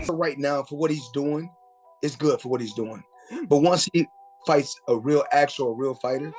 Right now, for what he's doing, it's good for what he's doing. But once he fights a real fighter,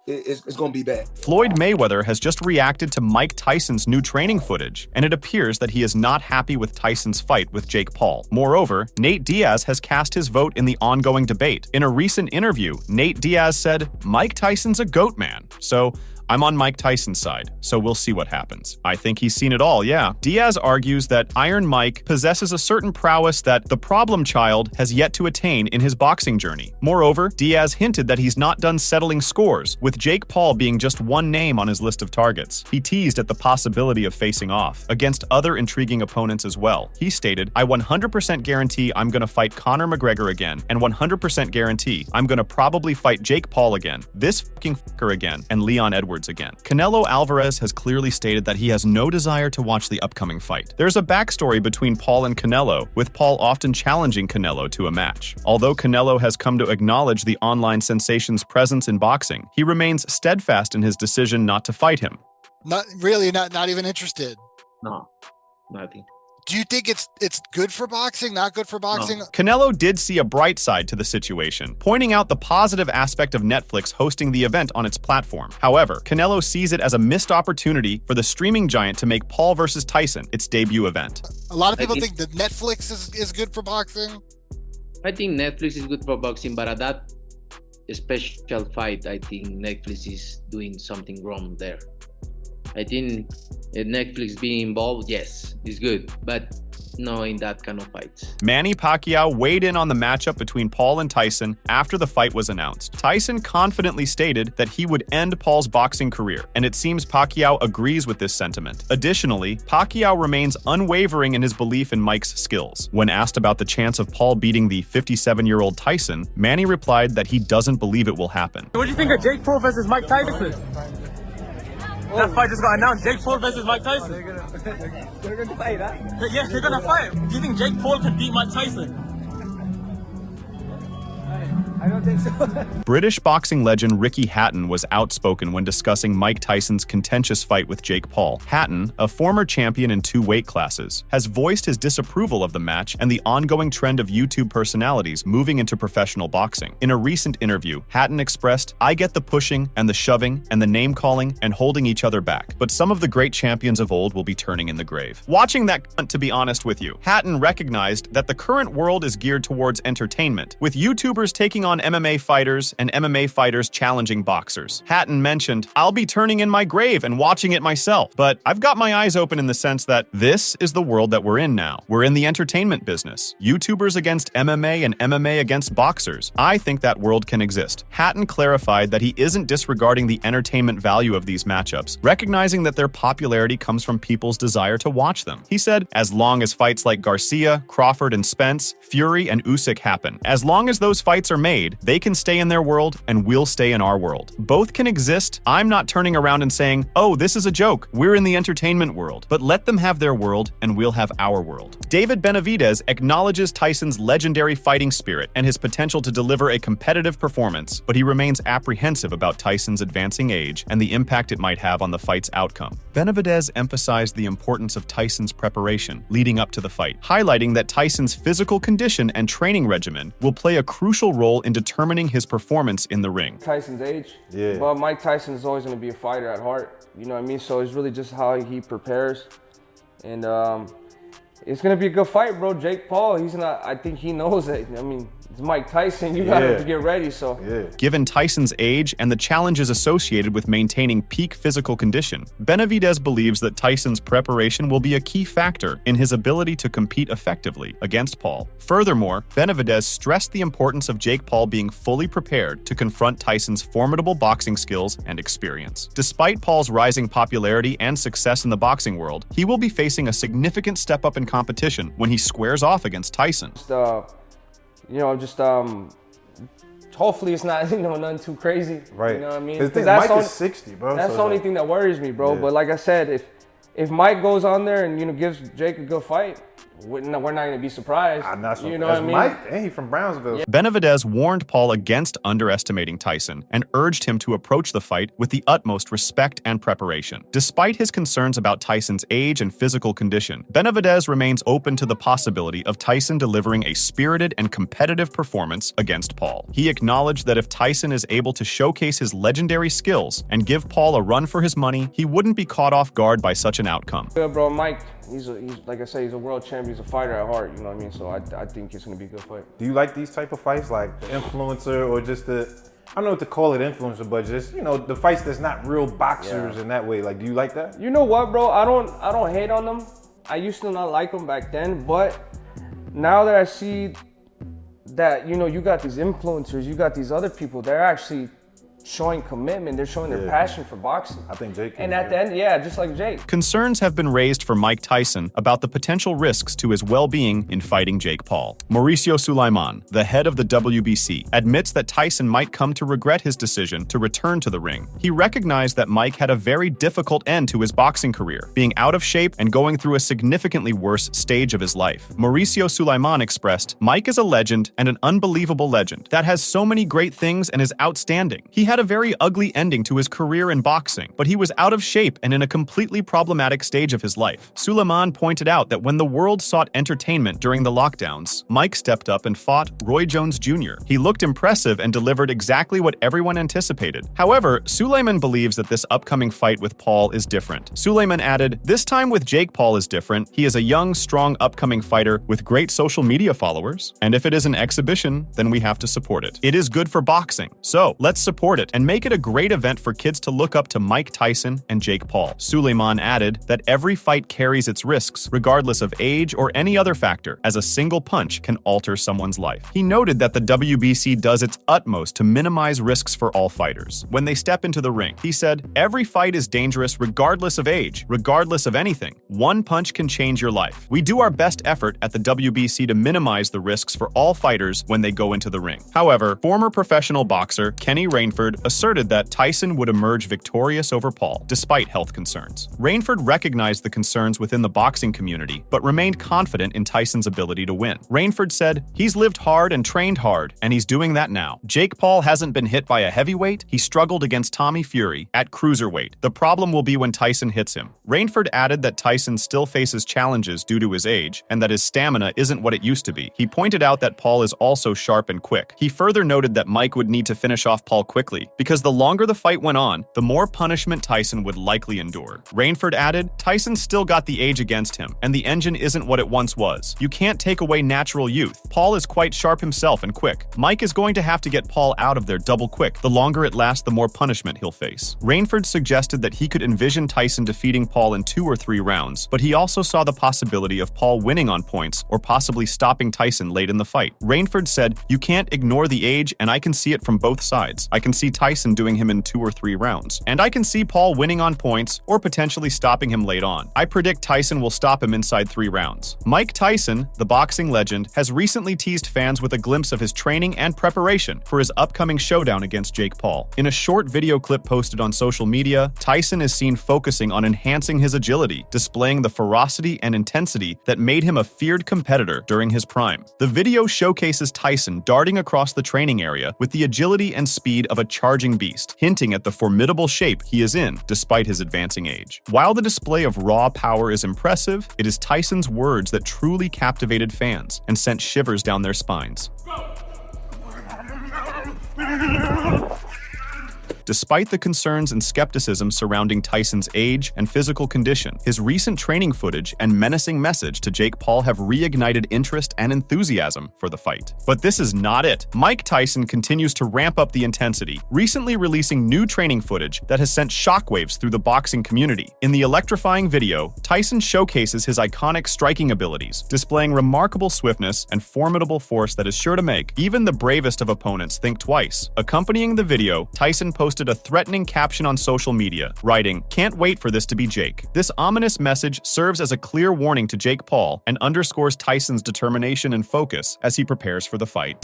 it's going to be bad. Floyd Mayweather has just reacted to Mike Tyson's new training footage, and it appears that he is not happy with Tyson's fight with Jake Paul. Moreover, Nate Diaz has cast his vote in the ongoing debate. In a recent interview, Nate Diaz said, "Mike Tyson's a GOAT man, so I'm on Mike Tyson's side, so we'll see what happens. I think he's seen it all, yeah." Diaz argues that Iron Mike possesses a certain prowess that the problem child has yet to attain in his boxing journey. Moreover, Diaz hinted that he's not done settling scores, with Jake Paul being just one name on his list of targets. He teased at the possibility of facing off against other intriguing opponents as well. He stated, "I 100% guarantee I'm gonna fight Conor McGregor again, and 100% guarantee I'm gonna probably fight Jake Paul again, this fucking fucker again, and Leon Edwards again." Canelo Alvarez has clearly stated that he has no desire to watch the upcoming fight. There's a backstory between Paul and Canelo, with Paul often challenging Canelo to a match. Although Canelo has come to acknowledge the online sensation's presence in boxing, he remains steadfast in his decision not to fight him. Not really, not even interested. No, nothing. Do you think it's good for boxing, not good for boxing? No. Canelo did see a bright side to the situation, pointing out the positive aspect of Netflix hosting the event on its platform. However, Canelo sees it as a missed opportunity for the streaming giant to make Paul versus Tyson its debut event. A lot of people think that Netflix is good for boxing. I think Netflix is good for boxing, but at that special fight, I think Netflix is doing something wrong there. I think Netflix being involved, yes, is good, but no in that kind of fights. Manny Pacquiao weighed in on the matchup between Paul and Tyson after the fight was announced. Tyson confidently stated that he would end Paul's boxing career, and it seems Pacquiao agrees with this sentiment. Additionally, Pacquiao remains unwavering in his belief in Mike's skills. When asked about the chance of Paul beating the 57-year-old Tyson, Manny replied that he doesn't believe it will happen. What do you think of Jake Paul versus Mike Tyson? That fight just got announced. Jake Paul versus Mike Tyson. They're gonna fight, huh? Yes, they're gonna fight. Do you think Jake Paul can beat Mike Tyson? I don't think so. British boxing legend Ricky Hatton was outspoken when discussing Mike Tyson's contentious fight with Jake Paul. Hatton, a former champion in 2 weight classes, has voiced his disapproval of the match and the ongoing trend of YouTube personalities moving into professional boxing. In a recent interview, Hatton expressed, "I get the pushing and the shoving and the name-calling and holding each other back, but some of the great champions of old will be turning in the grave." Watching that cunt, to be honest with you, Hatton recognized that the current world is geared towards entertainment, with YouTubers taking on MMA fighters and MMA fighters challenging boxers. Hatton mentioned, "I'll be turning in my grave and watching it myself, but I've got my eyes open in the sense that this is the world that we're in now. We're in the entertainment business. YouTubers against MMA and MMA against boxers. I think that world can exist." Hatton clarified that he isn't disregarding the entertainment value of these matchups, recognizing that their popularity comes from people's desire to watch them. He said, "As long as fights like Garcia, Crawford, and Spence, Fury, and Usyk happen, as long as those fights are made, they can stay in their world and we'll stay in our world. Both can exist. I'm not turning around and saying, oh, this is a joke. We're in the entertainment world. But let them have their world and we'll have our world." David Benavidez acknowledges Tyson's legendary fighting spirit and his potential to deliver a competitive performance, but he remains apprehensive about Tyson's advancing age and the impact it might have on the fight's outcome. Benavidez emphasized the importance of Tyson's preparation leading up to the fight, highlighting that Tyson's physical condition and training regimen will play a crucial role in determining his performance in the ring. Tyson's age, Yeah. but Mike Tyson is always going to be a fighter at heart. You know what I mean? So it's really just how he prepares, and it's going to be a good fight, bro. Jake Paul, I think he knows it. I mean, it's Mike Tyson. You got to get ready. So Given Tyson's age and the challenges associated with maintaining peak physical condition, Benavidez believes that Tyson's preparation will be a key factor in his ability to compete effectively against Paul. Furthermore, Benavidez stressed the importance of Jake Paul being fully prepared to confront Tyson's formidable boxing skills and experience. Despite Paul's rising popularity and success in the boxing world, he will be facing a significant step up in competition when he squares off against Tyson. Hopefully it's not, nothing too crazy. Right. You know what I mean? Mike is 60, bro. That's the only thing that worries me, bro. Yeah. But like I said, if Mike goes on there and gives Jake a good fight, we're not going to be surprised. You know what I mean? Mike, and he from Brownsville. Benavidez warned Paul against underestimating Tyson and urged him to approach the fight with the utmost respect and preparation. Despite his concerns about Tyson's age and physical condition, Benavidez remains open to the possibility of Tyson delivering a spirited and competitive performance against Paul. He acknowledged that if Tyson is able to showcase his legendary skills and give Paul a run for his money, he wouldn't be caught off guard by such an outcome. Yeah, bro, Mike, he's like I say, he's a world champion. He's a fighter at heart. You know what I mean? So I think it's gonna be a good fight. Do you like these type of fights, like the influencer or just the, I don't know what to call it, influencer, but just, you know, the fights that's not real boxers in that way? Like, do you like that? You know what, bro? I don't hate on them. I used to not like them back then, but now that I see that, you know, you got these influencers, you got these other people, they're actually showing commitment, they're showing their passion for boxing. I think Jake. And at the end, just like Jake. Concerns have been raised for Mike Tyson about the potential risks to his well-being in fighting Jake Paul. Mauricio Sulaiman, the head of the WBC, admits that Tyson might come to regret his decision to return to the ring. He recognized that Mike had a very difficult end to his boxing career, being out of shape and going through a significantly worse stage of his life. Mauricio Sulaiman expressed, "Mike is a legend and an unbelievable legend that has so many great things and is outstanding. He had a very ugly ending to his career in boxing, but he was out of shape and in a completely problematic stage of his life." Sulaiman pointed out that when the world sought entertainment during the lockdowns, Mike stepped up and fought Roy Jones Jr. He looked impressive and delivered exactly what everyone anticipated. However, Sulaiman believes that this upcoming fight with Paul is different. Sulaiman added, "This time with Jake Paul is different. He is a young, strong, upcoming fighter with great social media followers, and if it is an exhibition, then we have to support it. It is good for boxing, so let's support it and make it a great event for kids to look up to Mike Tyson and Jake Paul." Sulaiman added that every fight carries its risks, regardless of age or any other factor, as a single punch can alter someone's life. He noted that the WBC does its utmost to minimize risks for all fighters when they step into the ring. He said, "Every fight is dangerous regardless of age, regardless of anything. One punch can change your life. We do our best effort at the WBC to minimize the risks for all fighters when they go into the ring." However, former professional boxer Kenny Rainford asserted that Tyson would emerge victorious over Paul, despite health concerns. Rainford recognized the concerns within the boxing community, but remained confident in Tyson's ability to win. Rainford said, "He's lived hard and trained hard, and he's doing that now. Jake Paul hasn't been hit by a heavyweight. He struggled against Tommy Fury at cruiserweight. The problem will be when Tyson hits him." Rainford added that Tyson still faces challenges due to his age, and that his stamina isn't what it used to be. He pointed out that Paul is also sharp and quick. He further noted that Mike would need to finish off Paul quickly, because the longer the fight went on, the more punishment Tyson would likely endure. Rainford added, "Tyson still got the age against him, and the engine isn't what it once was. You can't take away natural youth. Paul is quite sharp himself and quick. Mike is going to have to get Paul out of there double quick. The longer it lasts, the more punishment he'll face." Rainford suggested that he could envision Tyson defeating Paul in 2 or 3 rounds, but he also saw the possibility of Paul winning on points or possibly stopping Tyson late in the fight. Rainford said, "You can't ignore the age, and I can see it from both sides. I can see Tyson doing him in 2 or 3 rounds. And I can see Paul winning on points or potentially stopping him late on. I predict Tyson will stop him inside 3 rounds." Mike Tyson, the boxing legend, has recently teased fans with a glimpse of his training and preparation for his upcoming showdown against Jake Paul. In a short video clip posted on social media, Tyson is seen focusing on enhancing his agility, displaying the ferocity and intensity that made him a feared competitor during his prime. The video showcases Tyson darting across the training area with the agility and speed of a charging beast, hinting at the formidable shape he is in despite his advancing age. While the display of raw power is impressive, it is Tyson's words that truly captivated fans and sent shivers down their spines. Despite the concerns and skepticism surrounding Tyson's age and physical condition, his recent training footage and menacing message to Jake Paul have reignited interest and enthusiasm for the fight. But this is not it. Mike Tyson continues to ramp up the intensity, recently releasing new training footage that has sent shockwaves through the boxing community. In the electrifying video, Tyson showcases his iconic striking abilities, displaying remarkable swiftness and formidable force that is sure to make even the bravest of opponents think twice. Accompanying the video, Tyson posted a threatening caption on social media, writing, "Can't wait for this to be Jake." This ominous message serves as a clear warning to Jake Paul and underscores Tyson's determination and focus as he prepares for the fight.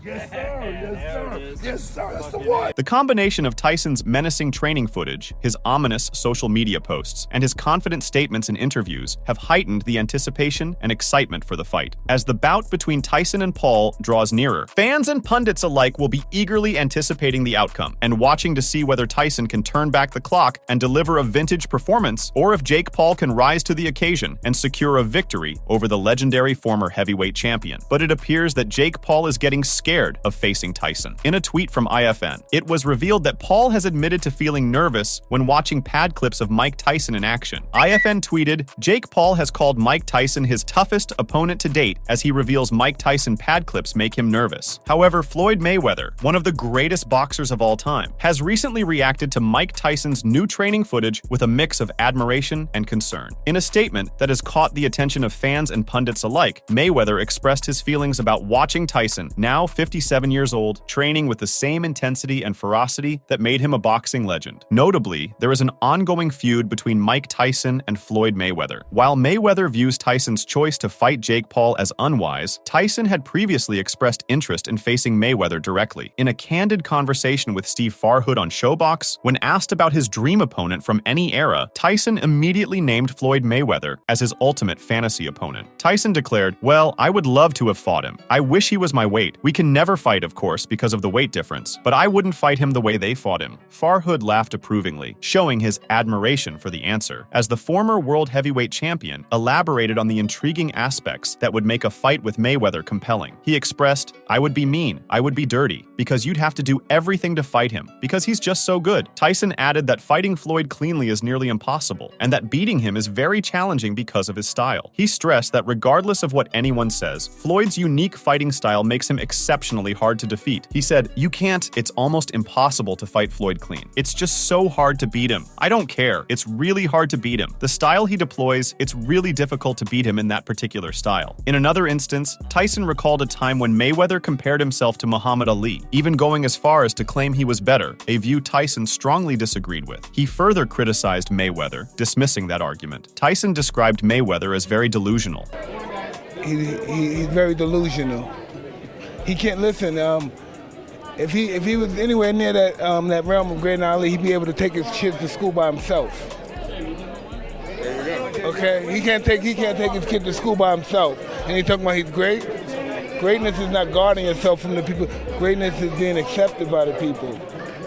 Yes, sir. Yes, sir. That's the one. The combination of Tyson's menacing training footage, his ominous social media posts, and his confident statements in interviews have heightened the anticipation and excitement for the fight. As the bout between Tyson and Paul draws nearer, fans and pundits alike will be eagerly anticipating the outcome and watching to see whether Tyson can turn back the clock and deliver a vintage performance, or if Jake Paul can rise to the occasion and secure a victory over the legendary former heavyweight champion. But it appears that Jake Paul is getting scared of facing Tyson. In a tweet from IFN, it was revealed that Paul has admitted to feeling nervous when watching pad clips of Mike Tyson in action. IFN tweeted, Jake Paul has called Mike Tyson his toughest opponent to date as he reveals Mike Tyson pad clips make him nervous. However, Floyd Mayweather, one of the greatest boxers of all time, has recently reacted to Mike Tyson's new training footage with a mix of admiration and concern. In a statement that has caught the attention of fans and pundits alike, Mayweather expressed his feelings about watching Tyson, now 57 years old, training with the same intensity and ferocity that made him a boxing legend. Notably, there is an ongoing feud between Mike Tyson and Floyd Mayweather. While Mayweather views Tyson's choice to fight Jake Paul as unwise, Tyson had previously expressed interest in facing Mayweather directly. In a candid conversation with Steve Farhood on Showbox, when asked about his dream opponent from any era, Tyson immediately named Floyd Mayweather as his ultimate fantasy opponent. Tyson declared, "Well, I would love to have fought him. I wish he was my weight. We can never fight, of course, because of the weight difference, but I wouldn't fight him the way they fought him." Farhood laughed approvingly, showing his admiration for the answer, as the former world heavyweight champion elaborated on the intriguing aspects that would make a fight with Mayweather compelling. He expressed, "I would be mean, I would be dirty, because you'd have to do everything to fight him, because he's just so good." Tyson added that fighting Floyd cleanly is nearly impossible, and that beating him is very challenging because of his style. He stressed that regardless of what anyone says, Floyd's unique fighting style makes him exceptionally hard to defeat. He said, it's almost impossible to fight Floyd clean. It's just so hard to beat him. I don't care. It's really hard to beat him. The style he deploys, it's really difficult to beat him in that particular style." In another instance, Tyson recalled a time when Mayweather compared himself to Muhammad Ali, even going as far as to claim he was better, a view Tyson strongly disagreed with. He further criticized Mayweather, dismissing that argument. Tyson described Mayweather as very delusional. He's very delusional. He can't listen. If he was anywhere near that realm of great Ali, he'd be able to take his kids to school by himself. Okay, he can't take his kid to school by himself. And he talking about he's great. Greatness is not guarding yourself from the people. Greatness is being accepted by the people.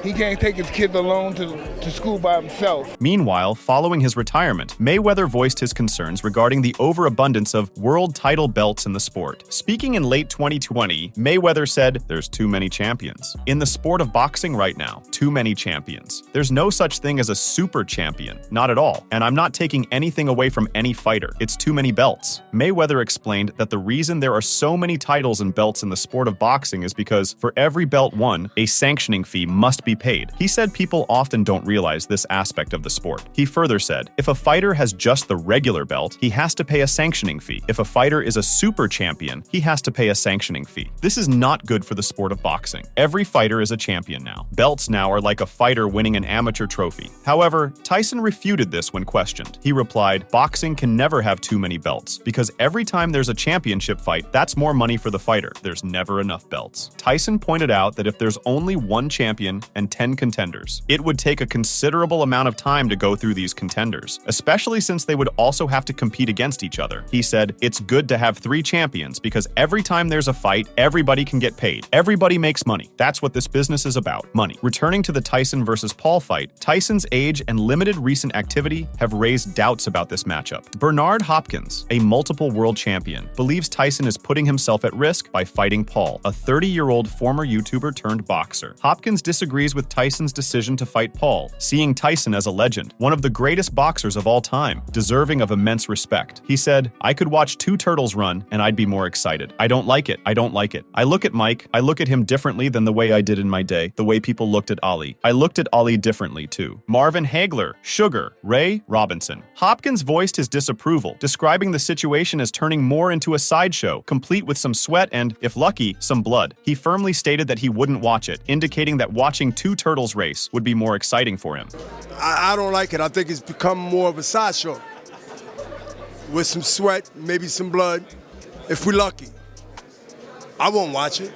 He can't take his kids alone to school by himself. Meanwhile, following his retirement, Mayweather voiced his concerns regarding the overabundance of world title belts in the sport. Speaking in late 2020, Mayweather said, "There's too many champions. In the sport of boxing right now, too many champions. There's no such thing as a super champion, not at all. And I'm not taking anything away from any fighter. It's too many belts." Mayweather explained that the reason there are so many titles and belts in the sport of boxing is because for every belt won, a sanctioning fee must be paid. He said people often don't realize this aspect of the sport. He further said, if a fighter has just the regular belt, he has to pay a sanctioning fee. If a fighter is a super champion, he has to pay a sanctioning fee. This is not good for the sport of boxing. Every fighter is a champion now. Belts now are like a fighter winning an amateur trophy. However, Tyson refuted this when questioned. He replied, "Boxing can never have too many belts, because every time there's a championship fight, that's more money for the fighter. There's never enough belts." Tyson pointed out that if there's only one champion and 10 contenders, it would take a considerable amount of time to go through these contenders, especially since they would also have to compete against each other. He said, "It's good to have 3 champions because every time there's a fight, everybody can get paid. Everybody makes money. That's what this business is about, money." Returning to the Tyson versus Paul fight, Tyson's age and limited recent activity have raised doubts about this matchup. Bernard Hopkins, a multiple world champion, believes Tyson is putting himself at risk by fighting Paul, a 30-year-old former YouTuber turned boxer. Hopkins disagrees with Tyson's decision to fight Paul, seeing Tyson as a legend, one of the greatest boxers of all time, deserving of immense respect. He said, "I could watch 2 turtles run and I'd be more excited. I don't like it. I don't like it. I look at Mike, I look at him differently than the way I did in my day, the way people looked at Ali. I looked at Ali differently too." Marvin Hagler, Sugar, Ray Robinson. Hopkins voiced his disapproval, describing the situation as turning more into a sideshow, complete with some sweat and, if lucky, some blood. He firmly stated that he wouldn't watch it, indicating that watching 2 turtles race would be more exciting for him. I don't like it. I think it's become more of a sideshow with some sweat, maybe some blood, if we're lucky. I won't watch it.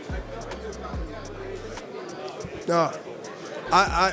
No, I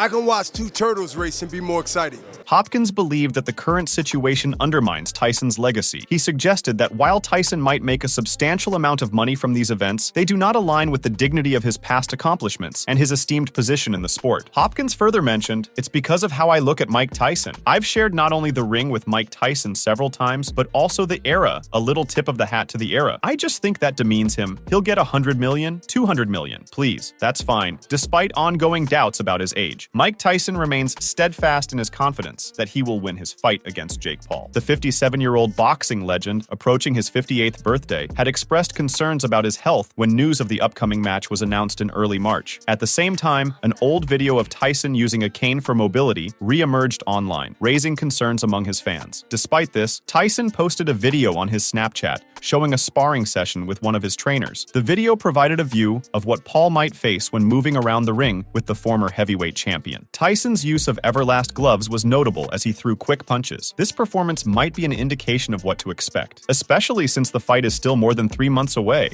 can watch two turtles race and be more excited. Hopkins believed that the current situation undermines Tyson's legacy. He suggested that while Tyson might make a substantial amount of money from these events, they do not align with the dignity of his past accomplishments and his esteemed position in the sport. Hopkins further mentioned, "It's because of how I look at Mike Tyson. I've shared not only the ring with Mike Tyson several times, but also the era, a little tip of the hat to the era. I just think that demeans him. He'll get 100 million, 200 million. Please, that's fine." Despite ongoing doubts about his age, Mike Tyson remains steadfast in his confidence that he will win his fight against Jake Paul. The 57-year-old boxing legend, approaching his 58th birthday, had expressed concerns about his health when news of the upcoming match was announced in early March. At the same time, an old video of Tyson using a cane for mobility re-emerged online, raising concerns among his fans. Despite this, Tyson posted a video on his Snapchat showing a sparring session with one of his trainers. The video provided a view of what Paul might face when moving around the ring with the former heavyweight champion. Tyson's use of Everlast gloves was notable as he threw quick punches. This performance might be an indication of what to expect, especially since the fight is still more than 3 months away.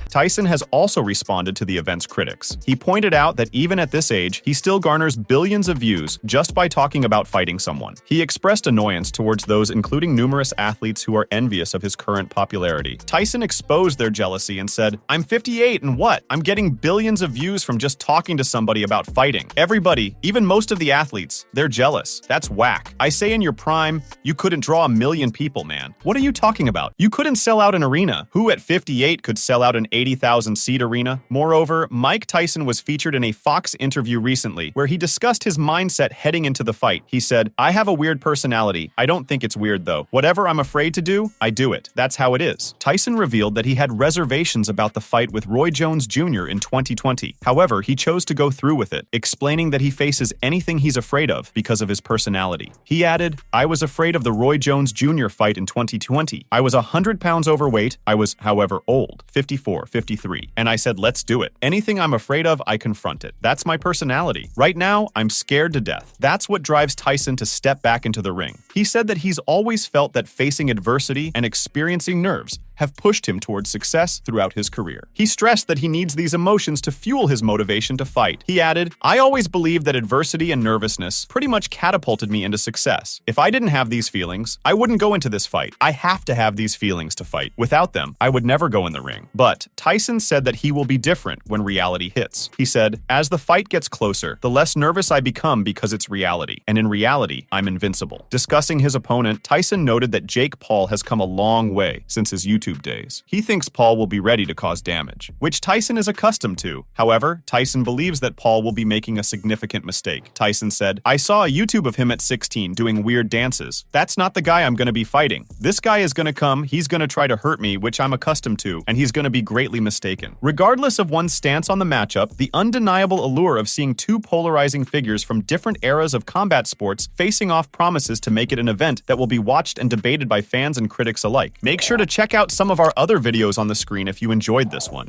Tyson has also responded to the event's critics. He pointed out that even at this age, he still garners billions of views just by talking about fighting someone. He expressed annoyance towards those, including numerous athletes who are envious of his current popularity. Tyson exposed their jealousy and said, "I'm 58 and what? I'm getting billions of views from just talking to somebody about fighting. Everybody, even most of the athletes, they're jealous. That's whack. I say in your prime, you couldn't draw 1 million people, man. What are you talking about? You couldn't sell out an arena. Who at 58 could sell out an 80,000-seat arena?" Moreover, Mike Tyson was featured in a Fox interview recently where he discussed his mindset heading into the fight. He said, "I have a weird personality. I don't think it's weird though. Whatever I'm afraid to do, I do it. That's how it is." Tyson revealed that he had reservations about the fight with Roy Jones Jr. in 2020. However, he chose to go through with it, explaining that he faces anything he's afraid of because of his personality. He added, "I was afraid of the Roy Jones Jr. fight in 2020. I was 100 pounds overweight. I was, however, old, 54, 53. And I said, let's do it. Anything I'm afraid of, I confront it. That's my personality. Right now, I'm scared to death." That's what drives Tyson to step back into the ring. He said that he's always felt that facing adversity and experiencing nerves have pushed him towards success throughout his career. He stressed that he needs these emotions to fuel his motivation to fight. He added, "I always believed that adversity and nervousness pretty much catapulted me into success. If I didn't have these feelings, I wouldn't go into this fight. I have to have these feelings to fight. Without them, I would never go in the ring." But Tyson said that he will be different when reality hits. He said, "As the fight gets closer, the less nervous I become because it's reality. And in reality, I'm invincible." Discussing his opponent, Tyson noted that Jake Paul has come a long way since his YouTube days. He thinks Paul will be ready to cause damage, which Tyson is accustomed to. However, Tyson believes that Paul will be making a significant mistake. Tyson said, "I saw a YouTube of him at 16 doing weird dances. That's not the guy I'm going to be fighting. This guy is going to come, he's going to try to hurt me, which I'm accustomed to, and he's going to be greatly mistaken." Regardless of one's stance on the matchup, the undeniable allure of seeing two polarizing figures from different eras of combat sports facing off promises to make it an event that will be watched and debated by fans and critics alike. Make sure to check out some of our other videos on the screen if you enjoyed this one.